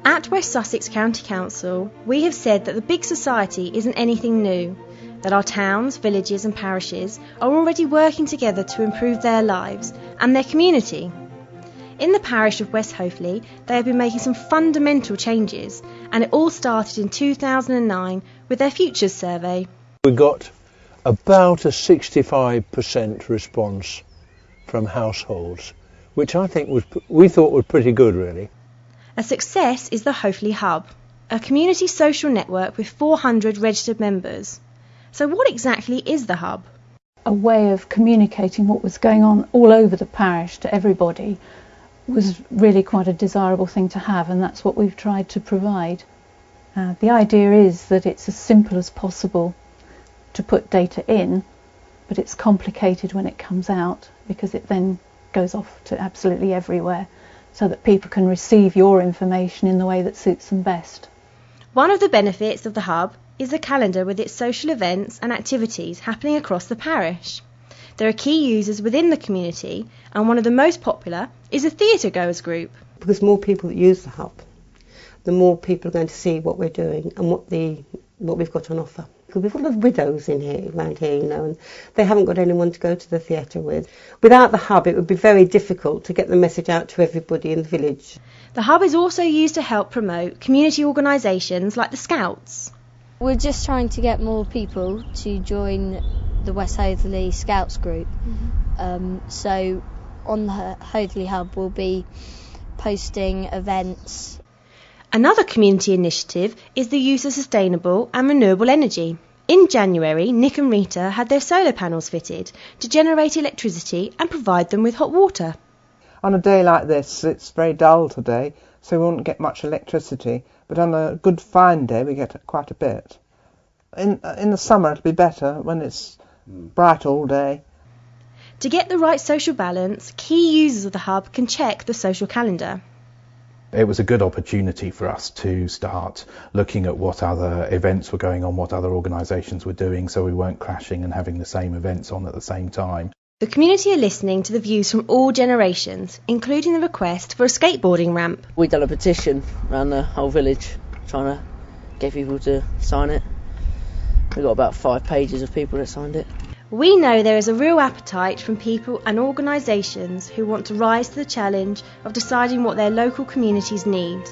At West Sussex County Council, we have said that the big society isn't anything new, that our towns, villages and parishes are already working together to improve their lives and their community. In the parish of West Hoathly, they have been making some fundamental changes, and it all started in 2009 with their Futures survey. We got about a 65% response from households, which I think we thought was pretty good, really. A success is the Hoathly Hub, a community social network with 400 registered members. So what exactly is the Hub? A way of communicating what was going on all over the parish to everybody was really quite a desirable thing to have, and that's what we've tried to provide. The idea is that it's as simple as possible to put data in, but it's complicated when it comes out because it then goes off to absolutely everywhere, so that people can receive your information in the way that suits them best. One of the benefits of the Hub is the calendar with its social events and activities happening across the parish. There are key users within the community, and one of the most popular is a theatre goers group. Because more people that use the Hub, the more people are going to see what we're doing and what we've got on offer. Because we've got a lot of widows around here, and they haven't got anyone to go to the theatre with. Without the Hub, it would be very difficult to get the message out to everybody in the village. The Hub is also used to help promote community organisations like the Scouts. We're just trying to get more people to join the West Hoathly Scouts group. So on the Hoathly Hub we'll be posting events. Another community initiative is the use of sustainable and renewable energy. In January, Nick and Rita had their solar panels fitted to generate electricity and provide them with hot water. On a day like this, it's very dull today, so we won't get much electricity, but on a good fine day we get quite a bit. In the summer it'll be better when it's bright all day. To get the right social balance, key users of the Hub can check the social calendar. It was a good opportunity for us to start looking at what other events were going on, what other organisations were doing, so we weren't clashing and having the same events on at the same time. The community are listening to the views from all generations, including the request for a skateboarding ramp. We've done a petition around the whole village trying to get people to sign it. We've got about 5 pages of people that signed it. We know there is a real appetite from people and organisations who want to rise to the challenge of deciding what their local communities need.